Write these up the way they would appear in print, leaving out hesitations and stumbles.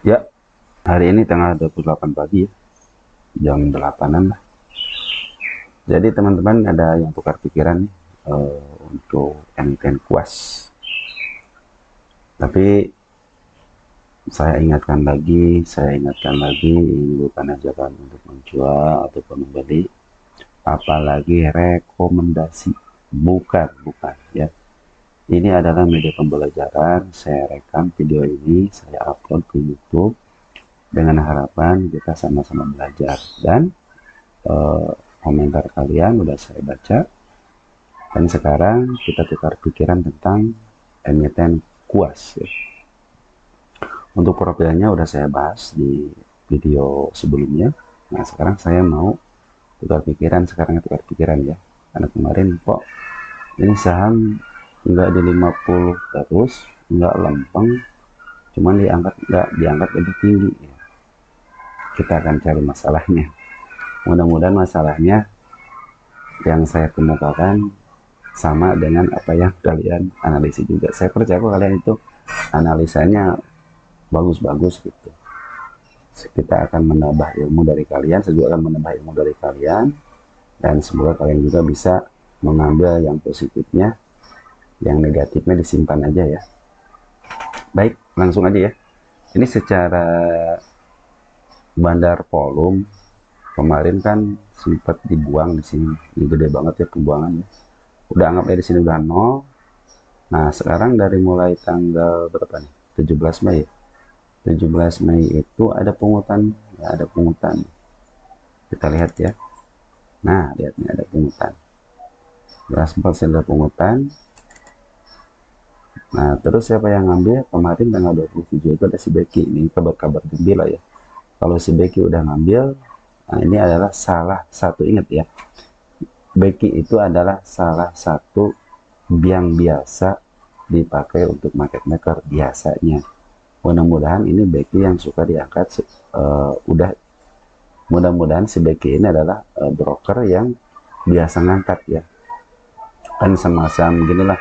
Ya, hari ini tanggal 28 pagi ya, jam 8-an lah. Jadi teman-teman ada yang tukar pikiran nih untuk emiten kuas. Tapi saya ingatkan lagi, ini bukan ajakan untuk menjual ataupun membeli, apalagi rekomendasi. Bukan ya. Ini adalah media pembelajaran. Saya rekam video ini, saya upload ke YouTube dengan harapan kita sama-sama belajar, dan komentar kalian udah saya baca, dan sekarang kita tukar pikiran tentang emiten kuas ya. Untuk profilnya udah saya bahas di video sebelumnya. Nah sekarang saya mau tukar pikiran, ya, karena kemarin kok ini saham nggak di 50 terus, nggak lempeng, cuman diangkat lebih tinggi ya. Kita akan cari masalahnya. Mudah-mudahan masalahnya yang saya kemukakan sama dengan apa yang kalian analisis juga. Saya percaya kok kalian itu analisanya bagus-bagus gitu. Kita akan menambah ilmu dari kalian, saya juga akan menambah ilmu dari kalian, dan semoga kalian juga bisa mengambil yang positifnya, yang negatifnya disimpan aja ya. Baik, langsung aja ya. Ini secara bandar volume kemarin kan sempat dibuang di sini. Ini gede banget ya pembuangannya. Udah anggap dari sini udah nol. Nah, sekarang dari mulai tanggal berapa nih? 17 Mei. 17 Mei itu ada pungutan, ya, ada pungutan. Kita lihat ya. Nah, lihat nih ada pungutan. Jelas 4 ada pungutan. Nah, terus siapa yang ngambil? Kemarin tanggal 27 itu ada si Becky. Ini kabar-kabar gembira ya. Kalau si Becky udah ngambil, nah ini adalah salah satu, ingat ya, Becky itu adalah salah satu yang biasa dipakai untuk market maker biasanya. Mudah-mudahan ini Becky yang suka diangkat, mudah-mudahan si Becky ini adalah broker yang biasa ngangkat ya. Kan semacam beginilah,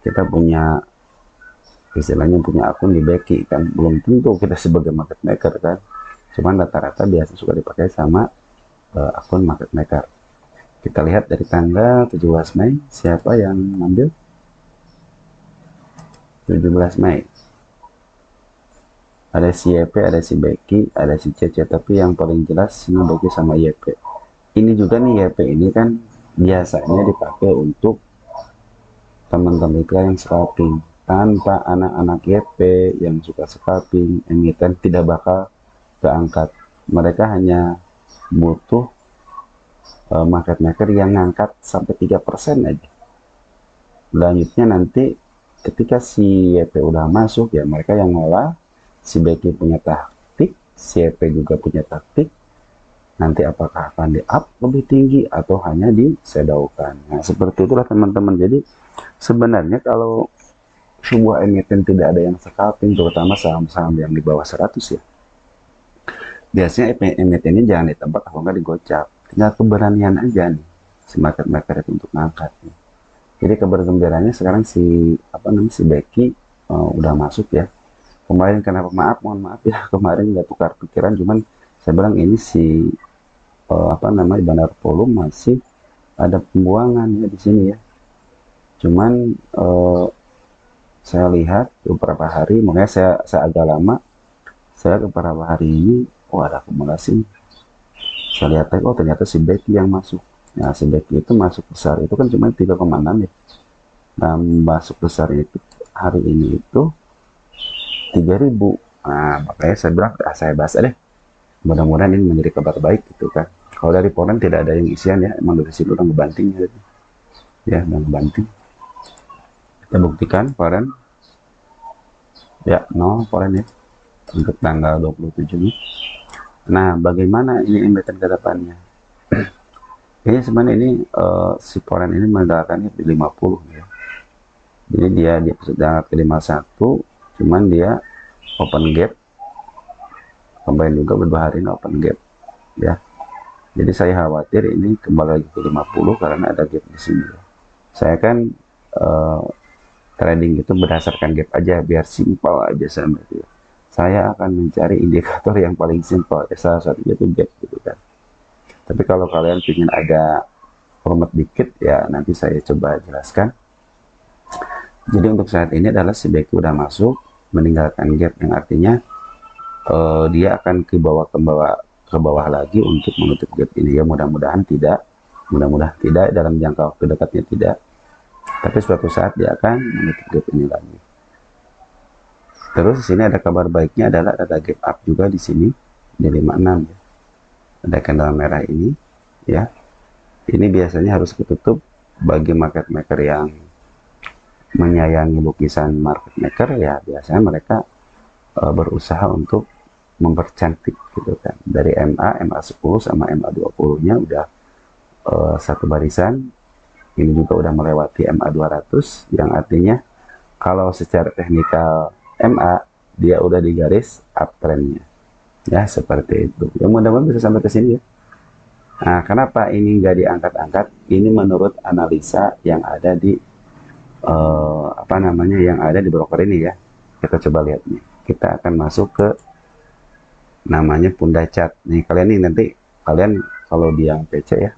kita punya istilahnya punya akun di Becky kan, belum tentu kita sebagai market maker kan, cuman rata-rata biasa suka dipakai sama akun market maker. Kita lihat dari tanggal 17 Mei siapa yang ngambil. 17 Mei ada si YP, ada si Becky, ada si Cece, tapi yang paling jelas ini Becky sama YP. Ini juga nih, YP ini kan biasanya dipakai untuk teman-teman yang scalping. Tanpa anak-anak YP yang suka scalping, emiten tidak bakal keangkat. Mereka hanya butuh market maker yang ngangkat sampai 3% aja. Selanjutnya nanti ketika si YP udah masuk ya, mereka yang ngolah. Si Becky punya taktik, si YP juga punya taktik. Nanti apakah akan di up lebih tinggi atau hanya disedaukan. Nah seperti itulah teman-teman. Jadi sebenarnya kalau sebuah emiten tidak ada yang scalping, terutama saham-saham yang di bawah 100 ya, biasanya emiten ini jangan ditebak atau enggak digocap. Tinggal keberanian aja nih si market maker itu untuk ngangkat nih. Jadi kabar gembiranya sekarang si Becky udah masuk ya. Kemarin kenapa mohon maaf ya, kemarin nggak tukar pikiran, cuman saya bilang ini si bandar volume masih ada pembuangan ya di sini ya. Cuman saya lihat beberapa hari, makanya saya agak lama, saya beberapa hari ini, ada akumulasi. Saya lihat oh ternyata si Becky yang masuk. Nah si Becky itu masuk besar itu kan cuma 3,6 ya. Nah masuk besar itu hari ini itu 3.000. Nah makanya saya bilang saya bahas deh, mudah-mudahan ini menjadi kabar baik gitu kan. Kalau dari Poland tidak ada yang isian ya, emang dari situ udah ngebanting ya, udah ngebanting. Kita buktikan Poland ya, Poland ya untuk tanggal 27 nih. Nah bagaimana ini emiten ke depannya? Ini sebenarnya ini si Poland ini mengandalkannya di 50 ya. Jadi dia sudah ke 51, cuman dia open gap, kembali juga beberapa hari ini open gap ya. Jadi saya khawatir ini kembali lagi ke 50 karena ada gap di sini ya. Saya kan trading itu berdasarkan gap aja, biar simpel aja saya ya. saya akan mencari indikator yang paling simpel, salah satunya itu gap gitu kan. Tapi kalau kalian ingin ada format dikit ya nanti saya coba jelaskan. Jadi untuk saat ini adalah si Becky udah masuk meninggalkan gap, yang artinya dia akan ke bawah lagi untuk menutup gap ini ya. Mudah-mudahan tidak dalam jangka waktu dekatnya tidak, tapi suatu saat dia akan menutup gap ini lagi. Terus di sini ada kabar baiknya adalah ada gap up juga di sini di 56 ya. Ada candle merah ini ya. Ini biasanya harus ditutup bagi market maker yang menyayangi lukisan market maker ya, biasanya mereka berusaha untuk mempercantik gitu kan. Dari MA10 sama MA20 nya udah satu barisan. Ini juga udah melewati MA200, yang artinya kalau secara teknikal MA dia udah di garis uptrendnya ya, seperti itu ya. Mudah-mudahan bisa sampai ke sini ya. Nah, kenapa ini nggak diangkat-angkat? Ini menurut analisa yang ada di yang ada di broker ini ya. Kita coba lihat nih, kita akan masuk ke namanya Punda Chart nih. Kalian nih nanti kalian kalau di yang PC ya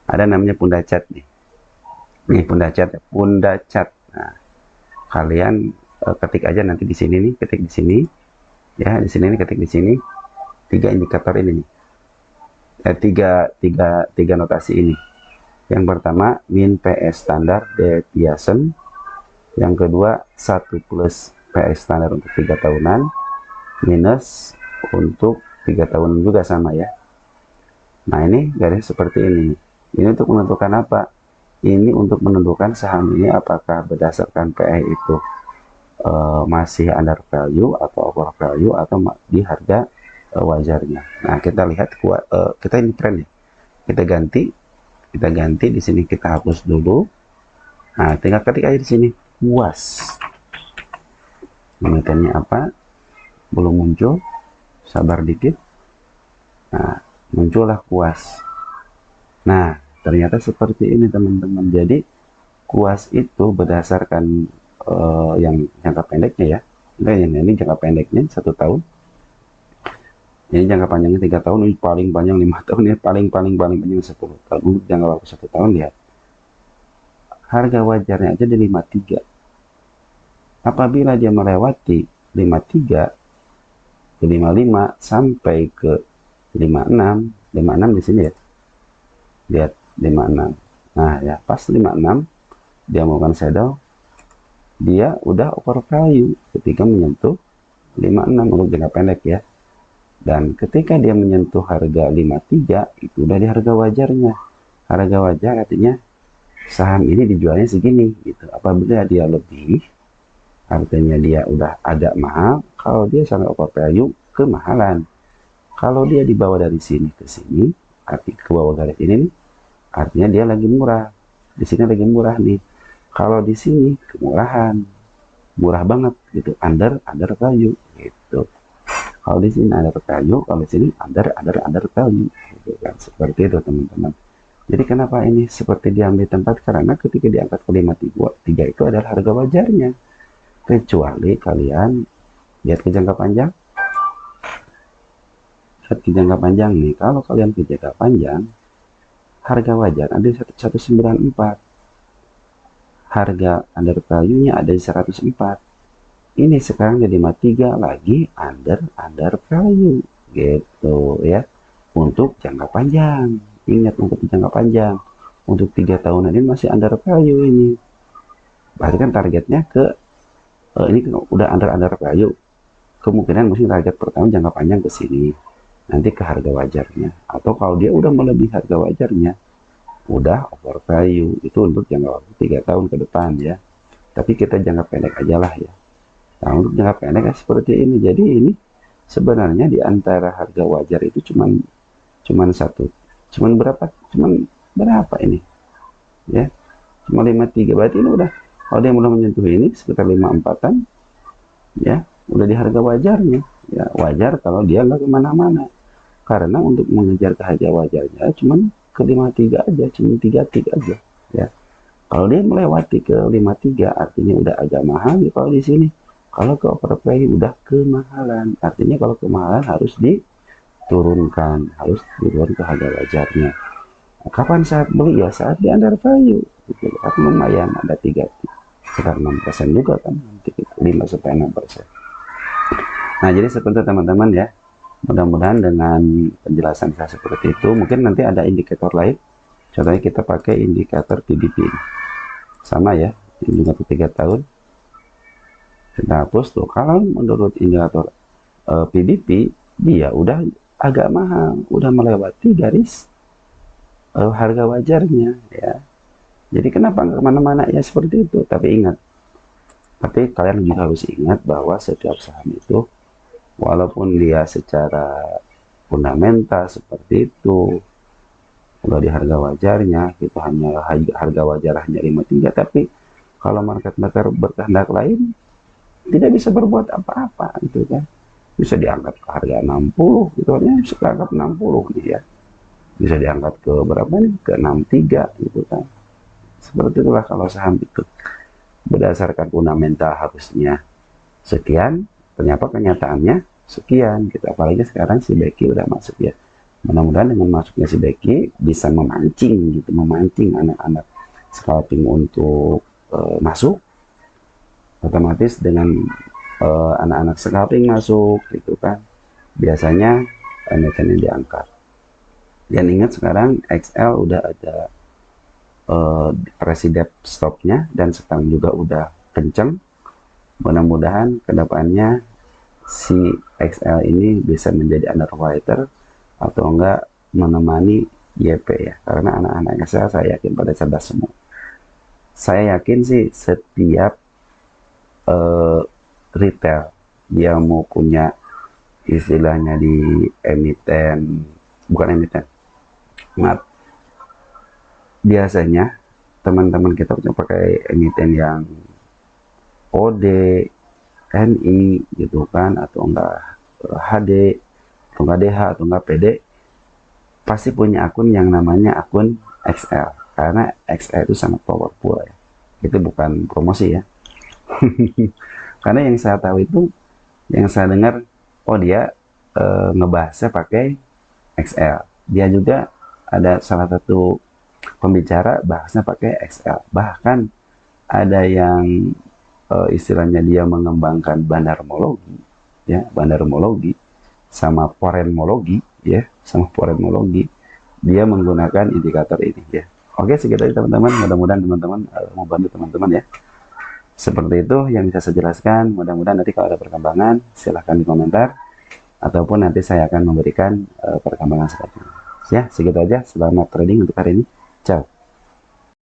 ada namanya Punda Chart nih. Nih Punda Chart. Nah, kalian ketik aja nanti di sini nih, ketik di sini ya, di sini nih, ketik di sini tiga indikator ini nih, tiga notasi ini. Yang pertama min PS standar deviation, yang kedua 1 plus PS standar untuk 3 tahunan, minus untuk 3 tahunan juga sama ya. Nah ini garis seperti ini untuk menentukan apa? Ini untuk menentukan saham ini apakah berdasarkan PE itu masih under value atau over value atau di harga wajarnya. Nah kita lihat kita ini trend ya, kita ganti di sini, kita hapus dulu. Nah tinggal ketik aja di sini puas. Emitennya apa? Belum muncul, sabar dikit. Nah muncullah kuas. Nah ternyata seperti ini teman-teman. Jadi kuas itu berdasarkan yang jangka pendeknya ya. Ini jangka pendeknya 1 tahun. Ini jangka panjangnya 3 tahun, ini paling panjang 5 tahun ya, paling panjang 10 tahun. Untuk jangka waktu 1 tahun lihat. Harga wajarnya aja di 53. Apabila dia melewati 53 ke 55 sampai ke 56 di sini ya. Lihat 56. Nah, ya pas 56 dia melakukan shadow, dia udah over value ketika menyentuh 56 untuk jangka pendek ya. Dan ketika dia menyentuh harga 53 itu udah di harga wajarnya. Harga wajar artinya saham ini dijualnya segini gitu. Apabila dia lebih, artinya dia udah agak mahal. Kalau dia sangat over value, kemahalan. Kalau dia dibawa dari sini ke sini, arti ke bawah garis ini nih, artinya dia lagi murah. Di sini lagi murah nih. Kalau di sini kemurahan, murah banget gitu, under value gitu. Kalau di sini under value, kalau di sini under value gitu kan. Seperti itu teman-teman. Jadi kenapa ini seperti diambil tempat? Karena ketika diangkat ke 53 itu adalah harga wajarnya. Kecuali kalian lihat ke jangka panjang. Lihat ke jangka panjang nih. Kalau kalian ke jangka panjang, harga wajar ada di 194. Harga under value-nya ada di 104. Ini sekarang jadi 53 lagi under value gitu ya. Untuk jangka panjang. Ingat, untuk jangka panjang. Untuk 3 tahunan ini masih under value ini. Berarti kan targetnya ke ini udah under value. Kemungkinan mungkin target pertama jangka panjang ke sini. Nanti ke harga wajarnya. Atau kalau dia udah melebihi harga wajarnya, udah over value, itu untuk jangka waktu 3 tahun ke depan ya. Tapi kita jangka pendek aja lah ya. Nah untuk jangka pendek seperti ini. Jadi ini sebenarnya di antara harga wajar itu cuman berapa ini ya, cuma 53. Berarti ini udah, kalau dia mulai menyentuh ini sekitar 54an ya, udah di harga wajarnya ya. Wajar kalau dia nggak kemana-mana, karena untuk mengejar ke harga wajarnya cuman ke 53 aja, cuma 33 aja ya. Kalau dia melewati ke 53 artinya udah agak mahal ya. Kalau di sini Kalau ke overvalue udah kemahalan, artinya kalau kemahalan harus diturunkan, harus turun ke harga wajarnya. Nah, kapan saat beli? Ya saat di undervalue gitu. Kan lumayan ada 3 sekitar 6% juga kan, nanti 5-6%. Nah, jadi seperti teman-teman ya, mudah-mudahan dengan penjelasan saya seperti itu, mungkin nanti ada indikator lain. Contohnya kita pakai indikator PDP. Sama ya, ini juga 3 tahun. Kita hapus tuh. Kalau menurut indikator PDP, dia udah agak mahal, udah melewati garis harga wajarnya ya. Jadi kenapa nggak kemana-mana ya seperti itu. Tapi kalian juga harus ingat bahwa setiap saham itu, walaupun dia secara fundamental seperti itu, kalau di harga wajarnya itu hanya harga wajar hanya 53, tapi kalau market maker berkehendak lain tidak bisa berbuat apa-apa gitu kan, bisa diangkat ke harga 60 gitu ya, bisa diangkat 60 nih ya, bisa diangkat ke berapa nih, ke 63 gitu kan. Seperti itulah kalau saham itu berdasarkan fundamental harusnya sekian, ternyata kenyataannya sekian gitu. Apalagi sekarang si Becky udah masuk ya, mudah-mudahan dengan masuknya si Becky bisa memancing gitu, memancing anak-anak scalping untuk masuk. Otomatis dengan anak-anak scalping masuk gitu kan, biasanya emitennya diangkat. Dan ingat sekarang XL udah ada presiden stopnya dan sekarang juga udah kenceng. Mudah-mudahan kedepannya si XL ini bisa menjadi underwriter atau enggak menemani YP ya, karena anak-anak XL saya yakin pada cerdas semua. Saya yakin sih setiap retail dia mau punya istilahnya di emiten, bukan emiten, maaf, biasanya teman-teman kita punya pakai emiten yang OD, NI gitu kan, atau enggak HD, atau enggak DH, atau enggak PD, pasti punya akun yang namanya akun XL, karena XL itu sangat powerful ya. Itu bukan promosi ya. Karena yang saya tahu itu, yang saya dengar, oh dia ngebahasnya pakai XL. Dia juga ada salah satu pembicara bahasnya pakai XL. Bahkan ada yang istilahnya dia mengembangkan bandarmologi, ya, bandarmologi sama forenmologi, ya, sama forenmologi. Dia menggunakan indikator ini, ya. Oke, segitu aja teman-teman. Mudah-mudahan teman-teman mau bantu teman-teman ya. Seperti itu yang bisa saya jelaskan. Mudah-mudahan nanti kalau ada perkembangan silahkan di komentar, ataupun nanti saya akan memberikan perkembangan selanjutnya. Ya, segitu aja. Selamat trading untuk hari ini. Ciao.